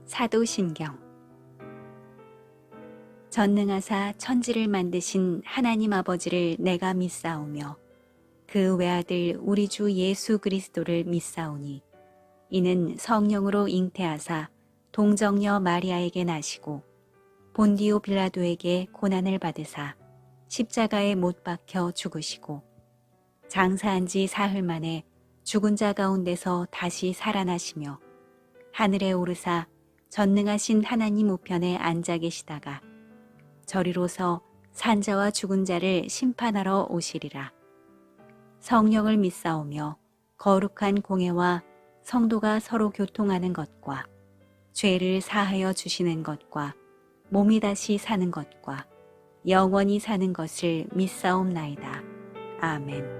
사도신경. 전능하사 천지를 만드신 하나님 아버지를 내가 믿사오며 그 외아들 우리 주 예수 그리스도를 믿사오니 이는 성령으로 잉태하사 동정녀 마리아에게 나시고 본디오 빌라도에게 고난을 받으사 십자가에 못 박혀 죽으시고 장사한 지 사흘 만에 죽은 자 가운데서 다시 살아나시며 하늘에 오르사 전능하신 하나님 우편에 앉아 계시다가 저리로서 산자와 죽은 자를 심판하러 오시리라. 성령을 믿사오며 거룩한 공회와 성도가 서로 교통하는 것과 죄를 사하여 주시는 것과 몸이 다시 사는 것과 영원히 사는 것을 믿사옵나이다. 아멘.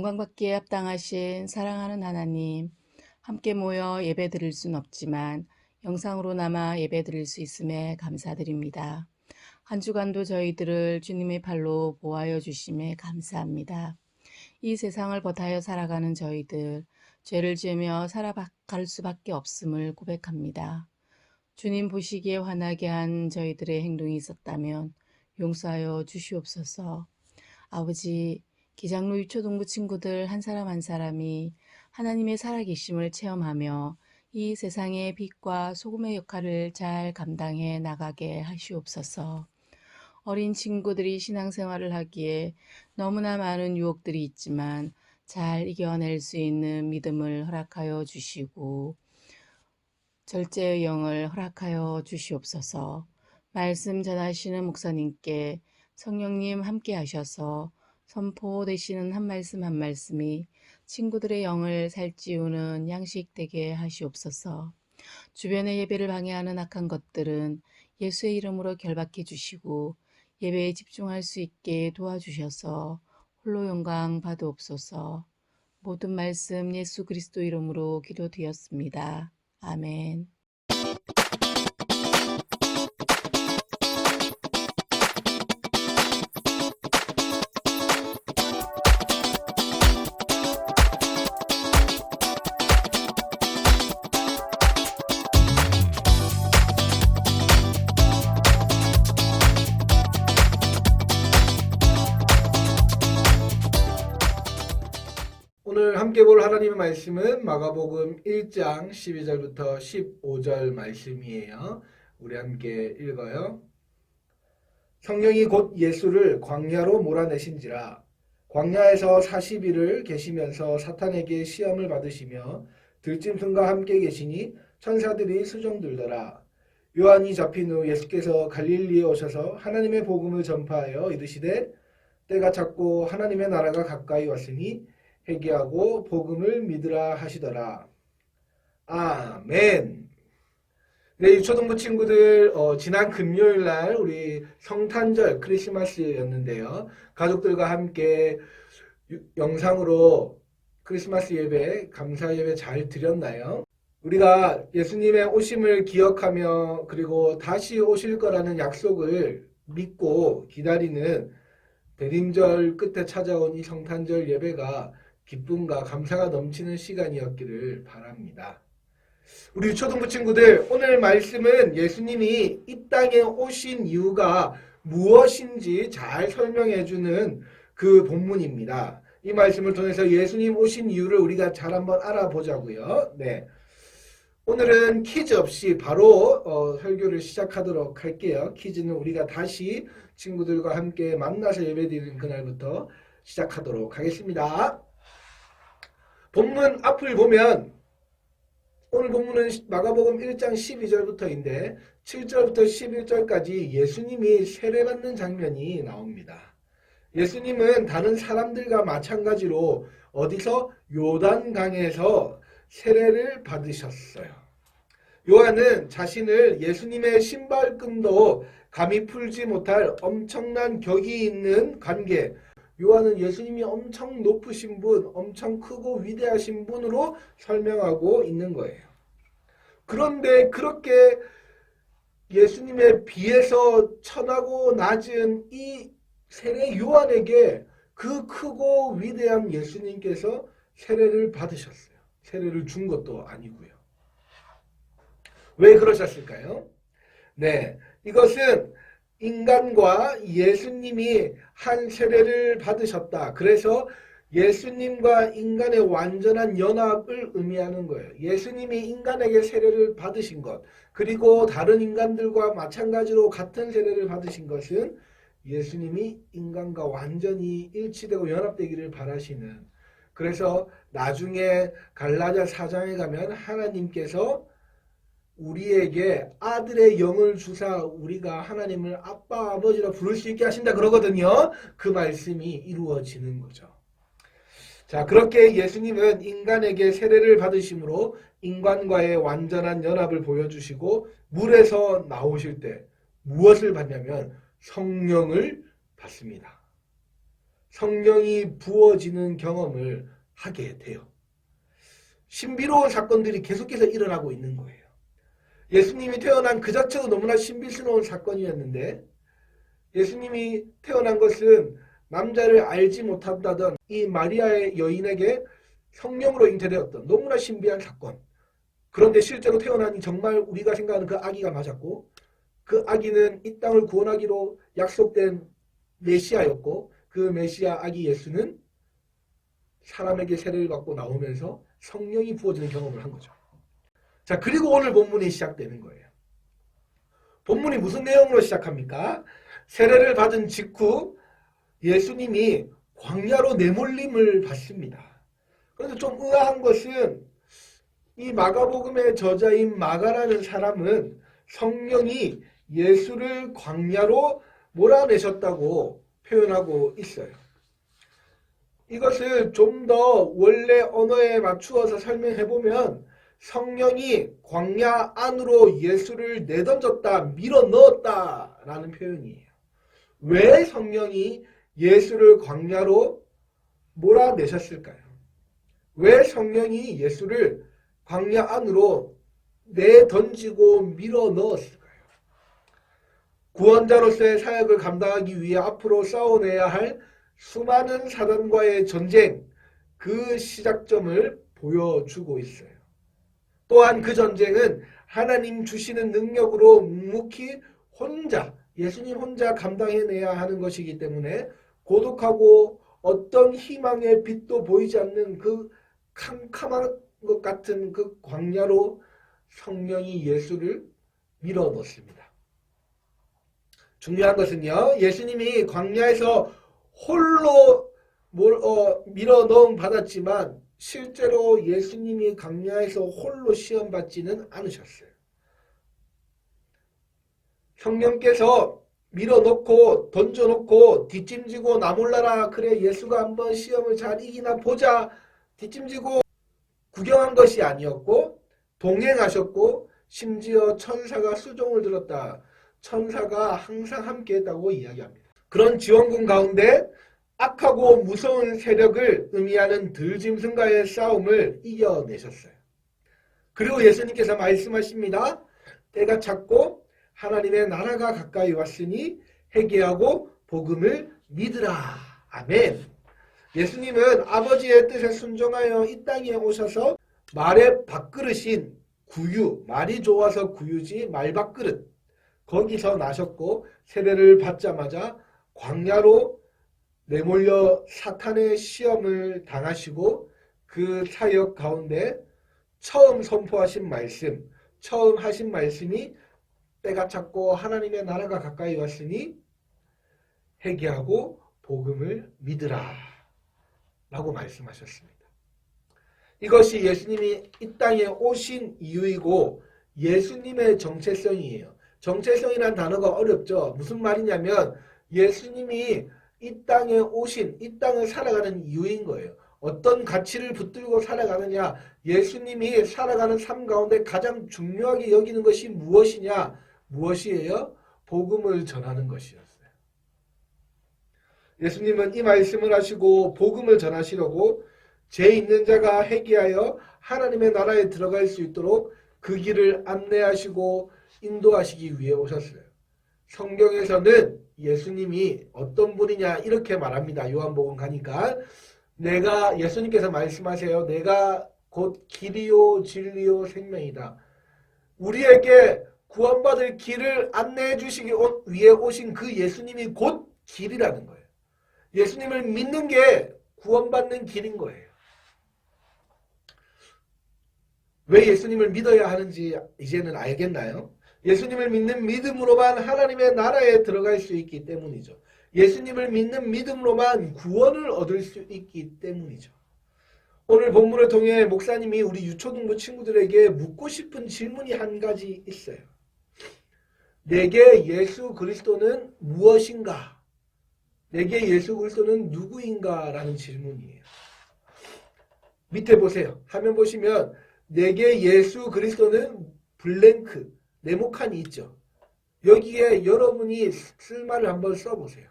영광받기에 합당하신 사랑하는 하나님, 함께 모여 예배 드릴 순 없지만 영상으로나마 예배 드릴 수 있음에 감사드립니다. 한 주간도 저희들을 주님의 팔로 보호하여 주심에 감사합니다. 이 세상을 버타여 살아가는 저희들, 죄를 지으며 살아갈 수밖에 없음을 고백합니다. 주님 보시기에 화나게 한 저희들의 행동이 있었다면 용서하여 주시옵소서. 아버지, 기장로 유초동부 친구들 한 사람 한 사람이 하나님의 살아계심을 체험하며 이 세상의 빛과 소금의 역할을 잘 감당해 나가게 하시옵소서. 어린 친구들이 신앙생활을 하기에 너무나 많은 유혹들이 있지만 잘 이겨낼 수 있는 믿음을 허락하여 주시고 절제의 영을 허락하여 주시옵소서. 말씀 전하시는 목사님께 성령님 함께 하셔서 선포되시는 한 말씀 한 말씀이 친구들의 영을 살찌우는 양식 되게 하시옵소서. 주변의 예배를 방해하는 악한 것들은 예수의 이름으로 결박해 주시고 예배에 집중할 수 있게 도와주셔서 홀로 영광 받으옵소서. 모든 말씀 예수 그리스도 이름으로 기도드렸습니다. 아멘. 오늘 함께 볼 하나님의 말씀은 마가복음 1장 12절부터 15절 말씀이에요. 우리 함께 읽어요. 성령이 곧 예수를 광야로 몰아내신지라. 광야에서 40일을 계시면서 사탄에게 시험을 받으시며 들짐승과 함께 계시니 천사들이 수종들더라. 요한이 잡힌 후 예수께서 갈릴리에 오셔서 하나님의 복음을 전파하여 이르시되 때가 찼고 하나님의 나라가 가까이 왔으니 회개하고 복음을 믿으라 하시더라. 아멘. 네, 유초등부 친구들, 지난 금요일 날 우리 성탄절 크리스마스였는데요. 가족들과 함께 영상으로 크리스마스 예배, 감사 예배 잘 드렸나요? 우리가 예수님의 오심을 기억하며 그리고 다시 오실 거라는 약속을 믿고 기다리는 대림절 끝에 찾아온 이 성탄절 예배가 기쁨과 감사가 넘치는 시간이었기를 바랍니다. 우리 초등부 친구들, 오늘 말씀은 예수님이 이 땅에 오신 이유가 무엇인지 잘 설명해주는 그 본문입니다. 이 말씀을 통해서 예수님 오신 이유를 우리가 잘 한번 알아보자고요. 네. 오늘은 퀴즈 없이 바로 설교를 시작하도록 할게요. 퀴즈는 우리가 다시 친구들과 함께 만나서 예배드리는 그날부터 시작하도록 하겠습니다. 본문 앞을 보면 오늘 본문은 마가복음 1장 12절부터인데 7절부터 11절까지 예수님이 세례받는 장면이 나옵니다. 예수님은 다른 사람들과 마찬가지로 어디서? 요단강에서 세례를 받으셨어요. 요한은 자신을 예수님의 신발끈도 감히 풀지 못할 엄청난 격이 있는 관계, 요한은 예수님이 엄청 높으신 분, 엄청 크고 위대하신 분으로 설명하고 있는 거예요. 그런데 그렇게 예수님에 비해서 천하고 낮은 이 세례 요한에게 그 크고 위대한 예수님께서 세례를 받으셨어요. 세례를 준 것도 아니고요. 왜 그러셨을까요? 네, 이것은 인간과 예수님이 한 세례를 받으셨다. 그래서 예수님과 인간의 완전한 연합을 의미하는 거예요. 예수님이 인간에게 세례를 받으신 것, 그리고 다른 인간들과 마찬가지로 같은 세례를 받으신 것은 예수님이 인간과 완전히 일치되고 연합되기를 바라시는, 그래서 나중에 갈라디아 4장에 가면 하나님께서 우리에게 아들의 영을 주사 우리가 하나님을 아빠 아버지라 부를 수 있게 하신다 그러거든요. 그 말씀이 이루어지는 거죠. 자, 그렇게 예수님은 인간에게 세례를 받으심으로 인간과의 완전한 연합을 보여주시고 물에서 나오실 때 무엇을 받냐면 성령을 받습니다. 성령이 부어지는 경험을 하게 돼요. 신비로운 사건들이 계속해서 일어나고 있는 거예요. 예수님이 태어난 그 자체도 너무나 신비스러운 사건이었는데 예수님이 태어난 것은 남자를 알지 못한다던 이 마리아의 여인에게 성령으로 잉태되었던 너무나 신비한 사건. 그런데 실제로 태어나니 정말 우리가 생각하는 그 아기가 맞았고 그 아기는 이 땅을 구원하기로 약속된 메시아였고 그 메시아 아기 예수는 사람에게 세례를 받고 나오면서 성령이 부어지는 경험을 한 거죠. 자, 그리고 오늘 본문이 시작되는 거예요. 본문이 무슨 내용으로 시작합니까? 세례를 받은 직후 예수님이 광야로 내몰림을 받습니다. 그런데 좀 의아한 것은 이 마가복음의 저자인 마가라는 사람은 성령이 예수를 광야로 몰아내셨다고 표현하고 있어요. 이것을 좀 더 원래 언어에 맞추어서 설명해보면 성령이 광야 안으로 예수를 내던졌다, 밀어넣었다 라는 표현이에요. 왜 성령이 예수를 광야로 몰아내셨을까요? 왜 성령이 예수를 광야 안으로 내던지고 밀어넣었을까요? 구원자로서의 사역을 감당하기 위해 앞으로 싸워내야 할 수많은 사단과의 전쟁, 그 시작점을 보여주고 있어요. 또한 그 전쟁은 하나님 주시는 능력으로 묵묵히 혼자, 예수님 혼자 감당해내야 하는 것이기 때문에 고독하고 어떤 희망의 빛도 보이지 않는 그 캄캄한 것 같은 그 광야로 성령이 예수를 밀어넣습니다. 중요한 것은요, 예수님이 광야에서 홀로 밀어넣음 받았지만 실제로 예수님이 광야에서 홀로 시험받지는 않으셨어요. 성령께서 밀어넣고 던져놓고 뒷짐지고 나 몰라라, 그래 예수가 한번 시험을 잘 이기나 보자 뒷짐지고 구경한 것이 아니었고 동행하셨고 심지어 천사가 수종을 들었다. 천사가 항상 함께했다고 이야기합니다. 그런 지원군 가운데 악하고 무서운 세력을 의미하는 들짐승과의 싸움을 이겨내셨어요. 그리고 예수님께서 말씀하십니다. 때가 찼고 하나님의 나라가 가까이 왔으니 회개하고 복음을 믿으라. 아멘. 예수님은 아버지의 뜻에 순종하여 이 땅에 오셔서 말의 밥그릇인 구유, 말이 좋아서 구유지 말밥그릇, 거기서 나셨고 세례를 받자마자 광야로 내몰려 사탄의 시험을 당하시고 그 사역 가운데 처음 선포하신 말씀, 처음 하신 말씀이 때가 찼고 하나님의 나라가 가까이 왔으니 회개하고 복음을 믿으라 라고 말씀하셨습니다. 이것이 예수님이 이 땅에 오신 이유이고 예수님의 정체성이에요. 정체성이란 단어가 어렵죠. 무슨 말이냐면 예수님이 이 땅에 오신, 이 땅을 살아가는 이유인 거예요. 어떤 가치를 붙들고 살아가느냐, 예수님이 살아가는 삶 가운데 가장 중요하게 여기는 것이 무엇이냐, 무엇이에요? 복음을 전하는 것이었어요. 예수님은 이 말씀을 하시고 복음을 전하시려고 죄 있는 자가 회개하여 하나님의 나라에 들어갈 수 있도록 그 길을 안내하시고 인도하시기 위해 오셨어요. 성경에서는 예수님이 어떤 분이냐 이렇게 말합니다. 요한복음 가니까 예수님께서 말씀하세요. 내가 곧 길이요 진리요 생명이다. 우리에게 구원받을 길을 안내해 주시기 위해 오신 그 예수님이 곧 길이라는 거예요. 예수님을 믿는 게 구원받는 길인 거예요. 왜 예수님을 믿어야 하는지 이제는 알겠나요? 예수님을 믿는 믿음으로만 하나님의 나라에 들어갈 수 있기 때문이죠. 예수님을 믿는 믿음으로만 구원을 얻을 수 있기 때문이죠. 오늘 본문을 통해 목사님이 우리 유초등부 친구들에게 묻고 싶은 질문이 한 가지 있어요. 내게 예수 그리스도는 무엇인가? 내게 예수 그리스도는 누구인가? 라는 질문이에요. 밑에 보세요. 화면 보시면 내게 예수 그리스도는 블랭크, 네모칸이 있죠. 여기에 여러분이 쓸 말을 한번 써보세요.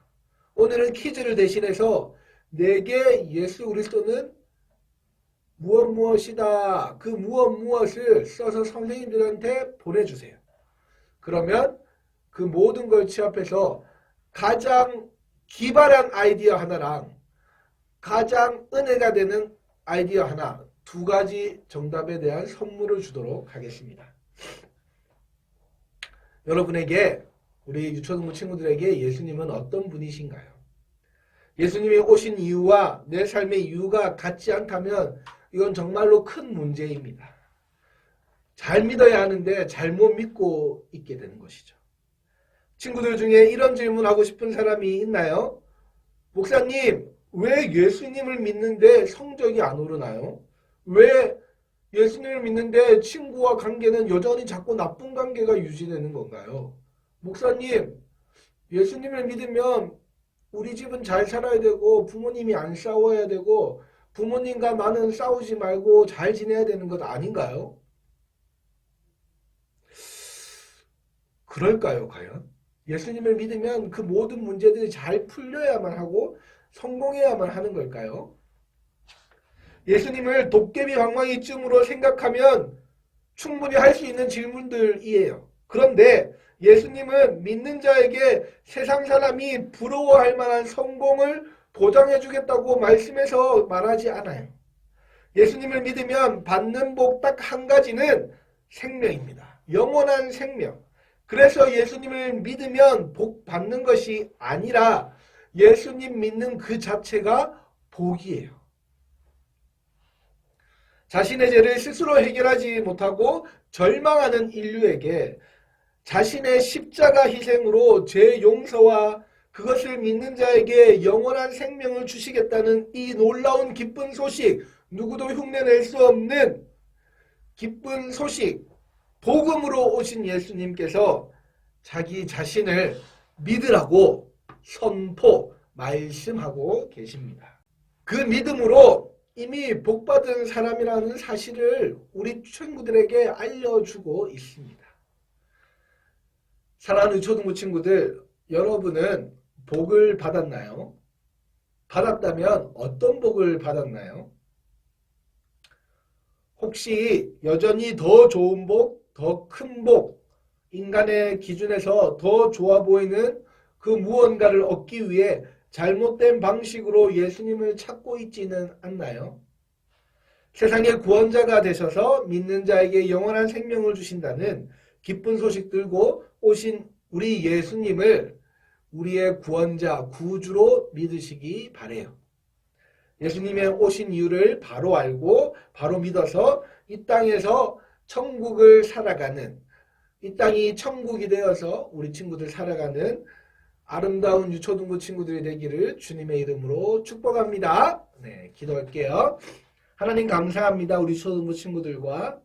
오늘은 퀴즈를 대신해서 내게 예수 그리스도는 무엇이다. 그 무엇을 써서 선생님들한테 보내주세요. 그러면 그 모든 걸 취합해서 가장 기발한 아이디어 하나랑 가장 은혜가 되는 아이디어 하나, 두 가지 정답에 대한 선물을 주도록 하겠습니다. 여러분에게, 우리 유초등부 친구들에게 예수님은 어떤 분이신가요? 예수님이 오신 이유와 내 삶의 이유가 같지 않다면 이건 정말로 큰 문제입니다. 잘 믿어야 하는데 잘못 믿고 있게 되는 것이죠. 친구들 중에 이런 질문하고 싶은 사람이 있나요? 목사님, 왜 예수님을 믿는데 성적이 안 오르나요? 왜 예수님을 믿는데 친구와 관계는 여전히 자꾸 나쁜 관계가 유지되는 건가요? 목사님, 예수님을 믿으면 우리 집은 잘 살아야 되고 부모님이 안 싸워야 되고 부모님과 나는 싸우지 말고 잘 지내야 되는 것 아닌가요? 그럴까요, 과연? 예수님을 믿으면 그 모든 문제들이 잘 풀려야만 하고 성공해야만 하는 걸까요? 예수님을 도깨비 방망이쯤으로 생각하면 충분히 할 수 있는 질문들이에요. 그런데 예수님은 믿는 자에게 세상 사람이 부러워할 만한 성공을 보장해 주겠다고 말씀해서 말하지 않아요. 예수님을 믿으면 받는 복 딱 한 가지는 생명입니다. 영원한 생명. 그래서 예수님을 믿으면 복 받는 것이 아니라 예수님 믿는 그 자체가 복이에요. 자신의 죄를 스스로 해결하지 못하고 절망하는 인류에게 자신의 십자가 희생으로 죄 용서와 그것을 믿는 자에게 영원한 생명을 주시겠다는 이 놀라운 기쁜 소식, 누구도 흉내낼 수 없는 기쁜 소식, 복음으로 오신 예수님께서 자기 자신을 믿으라고 선포, 말씀하고 계십니다. 그 믿음으로 이미 복받은 사람이라는 사실을 우리 친구들에게 알려주고 있습니다. 사랑하는 초등부 친구들, 여러분은 복을 받았나요? 받았다면 어떤 복을 받았나요? 혹시 여전히 더 좋은 복, 더 큰 복, 인간의 기준에서 더 좋아 보이는 그 무언가를 얻기 위해 잘못된 방식으로 예수님을 찾고 있지는 않나요? 세상의 구원자가 되셔서 믿는 자에게 영원한 생명을 주신다는 기쁜 소식 들고 오신 우리 예수님을 우리의 구원자, 구주로 믿으시기 바래요. 예수님의 오신 이유를 바로 알고 바로 믿어서 이 땅에서 천국을 살아가는, 이 땅이 천국이 되어서 우리 친구들 살아가는 아름다운 유초등부 친구들이 되기를 주님의 이름으로 축복합니다. 네, 기도할게요. 하나님 감사합니다. 우리 초등부 친구들과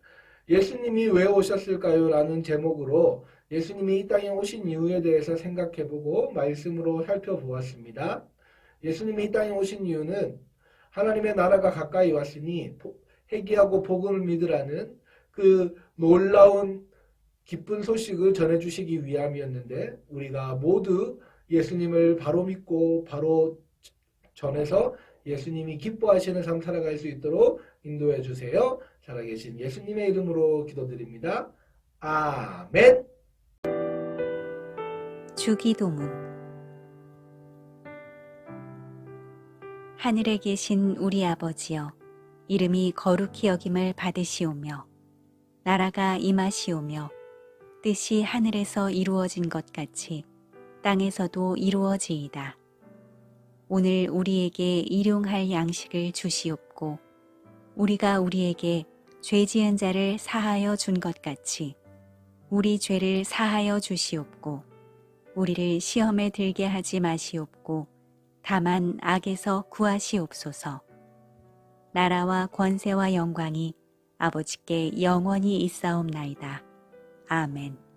예수님이 왜 오셨을까요? 라는 제목으로 예수님이 이 땅에 오신 이유에 대해서 생각해보고 말씀으로 살펴보았습니다. 예수님이 이 땅에 오신 이유는 하나님의 나라가 가까이 왔으니 회개하고 복음을 믿으라는 그 놀라운 기쁜 소식을 전해주시기 위함이었는데 우리가 모두 예수님을 바로 믿고 바로 전해서 예수님이 기뻐하시는 삶 살아갈 수 있도록 인도해 주세요. 살아계신 예수님의 이름으로 기도드립니다. 아멘. 주기도문. 하늘에 계신 우리 아버지여, 이름이 거룩히 여김을 받으시오며 나라가 임하시오며 뜻이 하늘에서 이루어진 것 같이 땅에서도 이루어지이다. 오늘 우리에게 일용할 양식을 주시옵고 우리가 우리에게 죄 지은 자를 사하여 준 것 같이 우리 죄를 사하여 주시옵고 우리를 시험에 들게 하지 마시옵고 다만 악에서 구하시옵소서. 나라와 권세와 영광이 아버지께 영원히 있사옵나이다. 아멘.